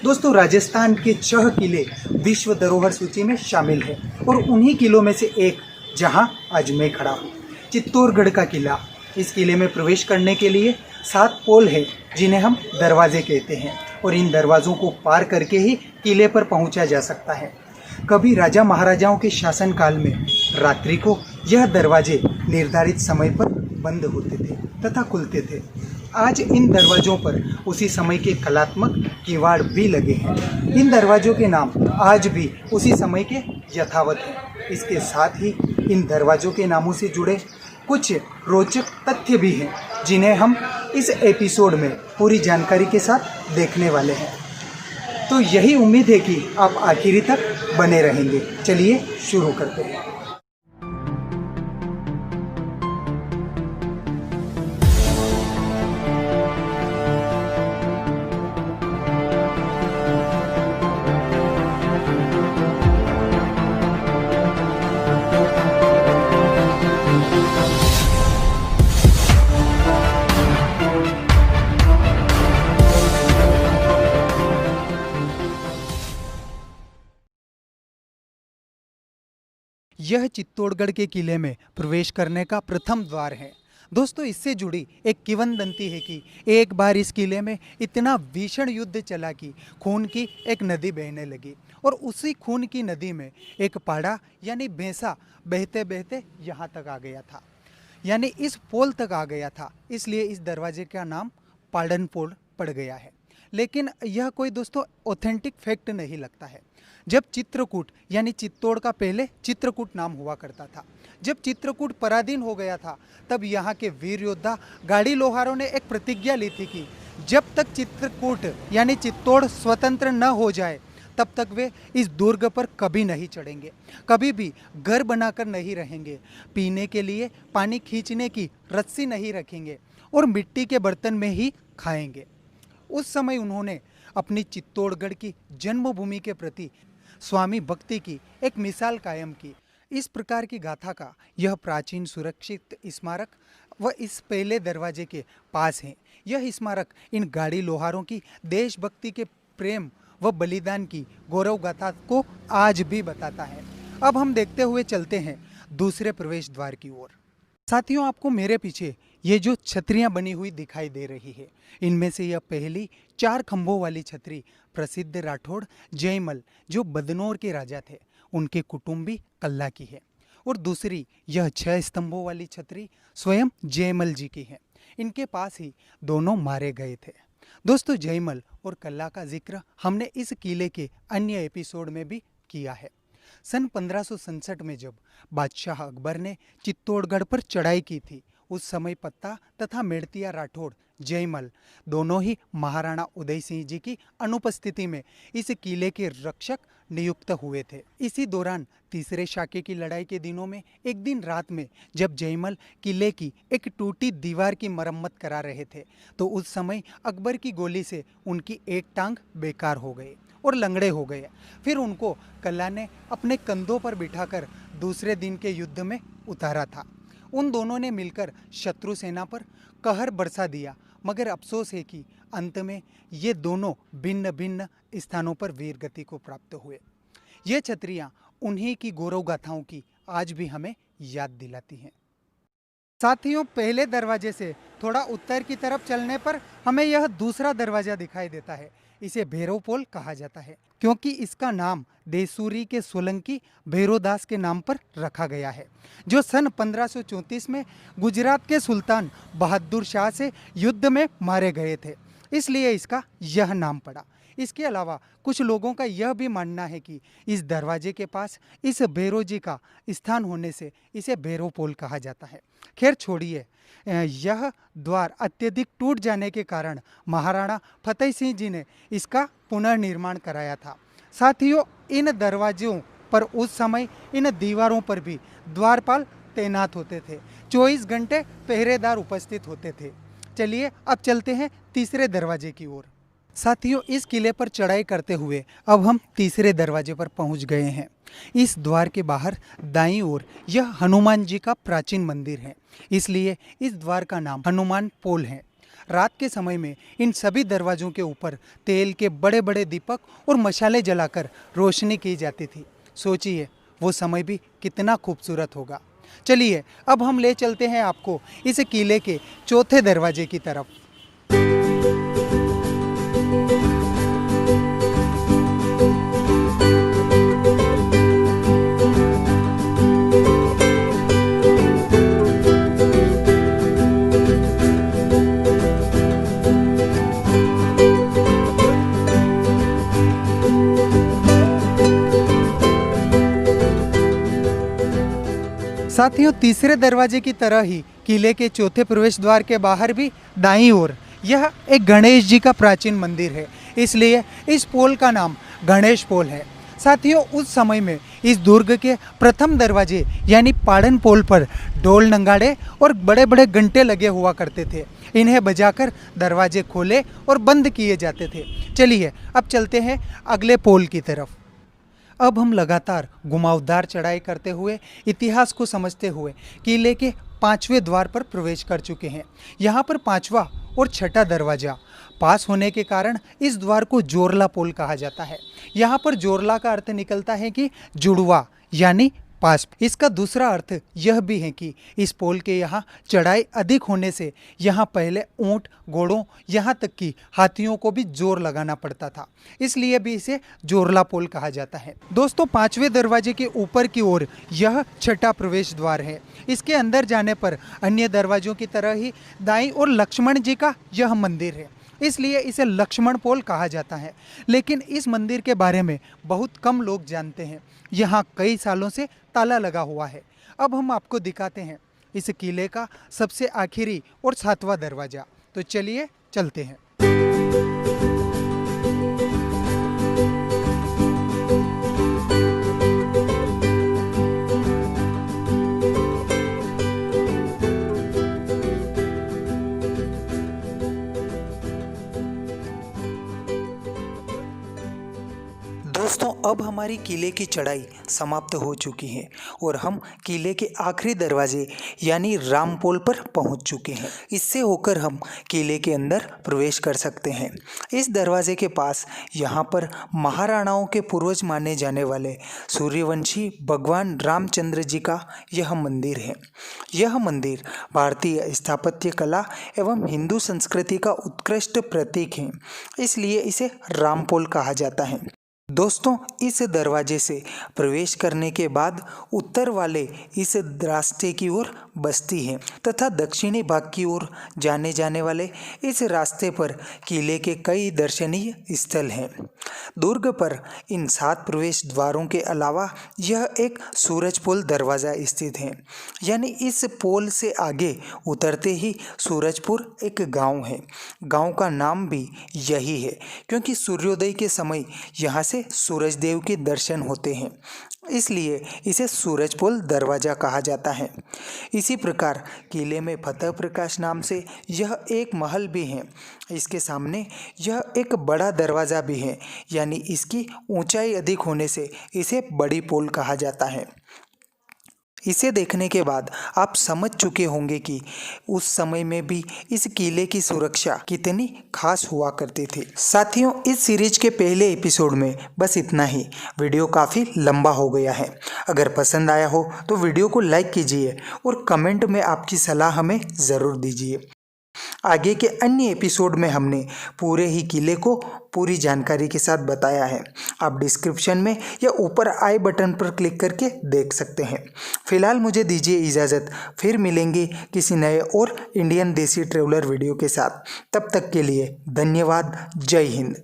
दोस्तों, राजस्थान के 6 किले विश्व धरोहर सूची में शामिल है और उन्हीं किलों में से एक जहां आज मैं खड़ा हूं, चित्तौड़गढ़ का किला। इस किले में प्रवेश करने के लिए 7 पोल है जिन्हें हम दरवाजे कहते हैं और इन दरवाज़ों को पार करके ही किले पर पहुंचा जा सकता है। कभी राजा महाराजाओं के शासनकाल में रात्रि को यह दरवाजे निर्धारित समय पर बंद होते थे तथा खुलते थे। आज इन दरवाज़ों पर उसी समय के कलात्मक किवाड़ भी लगे हैं। इन दरवाज़ों के नाम आज भी उसी समय के यथावत हैं। इसके साथ ही इन दरवाज़ों के नामों से जुड़े कुछ रोचक तथ्य भी हैं जिन्हें हम इस एपिसोड में पूरी जानकारी के साथ देखने वाले हैं। तो यही उम्मीद है कि आप आखिरी तक बने रहेंगे। चलिए शुरू करते हैं। यह चित्तौड़गढ़ के किले में प्रवेश करने का प्रथम द्वार है। दोस्तों, इससे जुड़ी एक किंवदंती है कि एक बार इस किले में इतना भीषण युद्ध चला कि खून की एक नदी बहने लगी और उसी खून की नदी में एक पाड़ा यानी भैंसा बहते बहते यहाँ तक आ गया था, यानी इस पोल तक आ गया था। इसलिए इस दरवाजे का नाम पाड़न पोल पड़ गया है। लेकिन यह कोई दोस्तों ऑथेंटिक फैक्ट नहीं लगता है। जब चित्रकूट यानी चित्तौड़ का पहले चित्रकूट नाम हुआ करता था, जब चित्रकूट पराधीन हो गया था, तब यहाँ के वीर योद्धा गाड़ी लोहारों ने एक प्रतिज्ञा ली थी कि जब तक चित्रकूट यानी चित्तौड़ स्वतंत्र न हो जाए तब तक वे इस दुर्ग पर कभी नहीं चढ़ेंगे, कभी भी घर बनाकर नहीं रहेंगे, पीने के लिए पानी खींचने की रस्सी नहीं रखेंगे और मिट्टी के बर्तन में ही खाएंगे। उस समय उन्होंने अपनी चित्तौड़गढ़ की जन्मभूमि के प्रति स्वामी भक्ति की एक मिसाल कायम की। इस प्रकार की गाथा का यह प्राचीन सुरक्षित स्मारक व इस पहले दरवाजे के पास है। यह स्मारक इन गाड़ी लोहारों की देशभक्ति के प्रेम व बलिदान की गौरव गाथा को आज भी बताता है। अब हम देखते हुए चलते हैं दूसरे प्रवेश द्वार की ओर। साथियों, आपको मेरे पीछे ये जो छतरियां बनी हुई दिखाई दे रही है, इनमें से यह पहली 4 खंभों वाली छतरी प्रसिद्ध राठौड़ जयमल जो बदनौर के राजा थे, उनके कुटुंबी कल्ला की है और दूसरी यह 6 स्तंभों वाली छतरी स्वयं जयमल जी की है। इनके पास ही दोनों मारे गए थे। दोस्तों, जयमल और कल्ला का जिक्र हमने इस किले के अन्य एपिसोड में भी किया है। सन 1567 में जब बादशाह अकबर ने चित्तौड़गढ़ पर चढ़ाई की थी, उस समय पत्ता तथा मेड़तिया राठौड़ जयमल दोनों ही महाराणा उदय सिंह जी की अनुपस्थिति में इस किले के रक्षक नियुक्त हुए थे। इसी दौरान तीसरे शाके की लड़ाई के दिनों में एक दिन रात में जब जयमल किले की एक टूटी दीवार की मरम्मत करा रहे थे, तो उस समय अकबर की गोली से उनकी एक टांग बेकार हो गई और लंगड़े हो गए। फिर उनको कल्ला ने अपने कंधों पर बिठाकर दूसरे दिन के युद्ध में उतारा था। उन दोनों ने मिलकर शत्रु सेना पर कहर बरसा दिया, मगर अफसोस है कि अंत में ये दोनों भिन्न भिन्न स्थानों पर वीर गति को प्राप्त हुए। ये छतरियां उन्हीं की गौरव गाथाओं की आज भी हमें याद दिलाती हैं। साथियों, पहले दरवाजे से थोड़ा उत्तर की तरफ चलने पर हमें यह दूसरा दरवाजा दिखाई देता है। इसे भैरव पोल कहा जाता है क्योंकि इसका नाम देसूरी के सोलंकी भैरवदास के नाम पर रखा गया है, जो सन 1534 में गुजरात के सुल्तान बहादुर शाह से युद्ध में मारे गए थे, इसलिए इसका यह नाम पड़ा। इसके अलावा कुछ लोगों का यह भी मानना है कि इस दरवाजे के पास इस भैरव जी का स्थान होने से इसे भैरव पोल कहा जाता है। खैर छोड़िए, यह द्वार अत्यधिक टूट जाने के कारण महाराणा फतेह सिंह जी ने इसका पुनर्निर्माण कराया था। साथियों, इन दरवाजों पर उस समय इन दीवारों पर भी द्वारपाल तैनात होते थे। 24 घंटे पहरेदार उपस्थित होते थे। चलिए अब चलते हैं तीसरे दरवाजे की ओर। साथियों, इस किले पर चढ़ाई करते हुए अब हम तीसरे दरवाजे पर पहुंच गए हैं। इस द्वार के बाहर दाईं ओर यह हनुमान जी का प्राचीन मंदिर है, इसलिए इस द्वार का नाम हनुमान पोल है। रात के समय में इन सभी दरवाज़ों के ऊपर तेल के बड़े बड़े दीपक और मशाले जलाकर रोशनी की जाती थी। सोचिए वो समय भी कितना खूबसूरत होगा। चलिए अब हम ले चलते हैं आपको इस किले के चौथे दरवाजे की तरफ। साथियों, तीसरे दरवाजे की तरह ही किले के चौथे प्रवेश द्वार के बाहर भी दाईं ओर यह एक गणेश जी का प्राचीन मंदिर है, इसलिए इस पोल का नाम गणेश पोल है। साथियों, उस समय में इस दुर्ग के प्रथम दरवाजे यानी पाड़न पोल पर ढोल नगाड़े और बड़े बड़े घंटे लगे हुआ करते थे। इन्हें बजाकर दरवाजे खोले और बंद किए जाते थे। चलिए अब चलते हैं अगले पोल की तरफ। अब हम लगातार घुमावदार चढ़ाई करते हुए इतिहास को समझते हुए किले के 5वें द्वार पर प्रवेश कर चुके हैं। यहाँ पर 5वां और छठा दरवाजा पास होने के कारण इस द्वार को जोरला पोल कहा जाता है। यहाँ पर जोरला का अर्थ निकलता है कि जुड़वा यानी पास। इसका दूसरा अर्थ यह भी है कि इस पोल के यहाँ चढ़ाई अधिक होने से यहाँ पहले ऊंट, घोड़ों, यहाँ तक कि हाथियों को भी जोर लगाना पड़ता था, इसलिए भी इसे जोरला पोल कहा जाता है। दोस्तों, 5वें दरवाजे के ऊपर की ओर यह छठा प्रवेश द्वार है। इसके अंदर जाने पर अन्य दरवाजों की तरह ही दाईं ओर लक्ष्मण जी का यह मंदिर है, इसलिए इसे लक्ष्मण पोल कहा जाता है। लेकिन इस मंदिर के बारे में बहुत कम लोग जानते हैं। यहाँ कई सालों से ताला लगा हुआ है। अब हम आपको दिखाते हैं इस किले का सबसे आखिरी और 7वां दरवाज़ा। तो चलिए चलते हैं। दोस्तों, अब हमारी किले की चढ़ाई समाप्त हो चुकी है और हम किले के आखिरी दरवाजे यानी रामपोल पर पहुंच चुके हैं। इससे होकर हम किले के अंदर प्रवेश कर सकते हैं। इस दरवाजे के पास यहाँ पर महाराणाओं के पूर्वज माने जाने वाले सूर्यवंशी भगवान रामचंद्र जी का यह मंदिर है। यह मंदिर भारतीय स्थापत्य कला एवं हिंदू संस्कृति का उत्कृष्ट प्रतीक है, इसलिए इसे रामपोल कहा जाता है। दोस्तों, इस दरवाजे से प्रवेश करने के बाद उत्तर वाले इस रास्ते की ओर बस्ती है तथा दक्षिणी भाग की ओर जाने वाले इस रास्ते पर किले के कई दर्शनीय स्थल हैं। दुर्ग पर इन 7 प्रवेश द्वारों के अलावा यह एक सूरजपोल दरवाज़ा स्थित है, यानी इस पोल से आगे उतरते ही सूरजपुर एक गांव है। गांव का नाम भी यही है क्योंकि सूर्योदय के समय यहाँ से सूरज देव के दर्शन होते हैं, इसलिए इसे सूरजपोल दरवाज़ा कहा जाता है। इसी प्रकार किले में फतेह प्रकाश नाम से यह एक महल भी है। इसके सामने यह एक बड़ा दरवाज़ा भी है, यानी इसकी ऊंचाई अधिक होने से इसे बड़ी पोल कहा जाता है। इसे देखने के बाद आप समझ चुके होंगे कि उस समय में भी इस किले की सुरक्षा कितनी खास हुआ करती थी। साथियों, इस सीरीज के पहले एपिसोड में बस इतना ही। वीडियो काफ़ी लंबा हो गया है। अगर पसंद आया हो तो वीडियो को लाइक कीजिए और कमेंट में आपकी सलाह हमें ज़रूर दीजिए। आगे के अन्य एपिसोड में हमने पूरे ही किले को पूरी जानकारी के साथ बताया है। आप डिस्क्रिप्शन में या ऊपर आई बटन पर क्लिक करके देख सकते हैं। फिलहाल मुझे दीजिए इजाज़त, फिर मिलेंगे किसी नए और इंडियन देसी ट्रैवलर वीडियो के साथ। तब तक के लिए धन्यवाद। जय हिंद।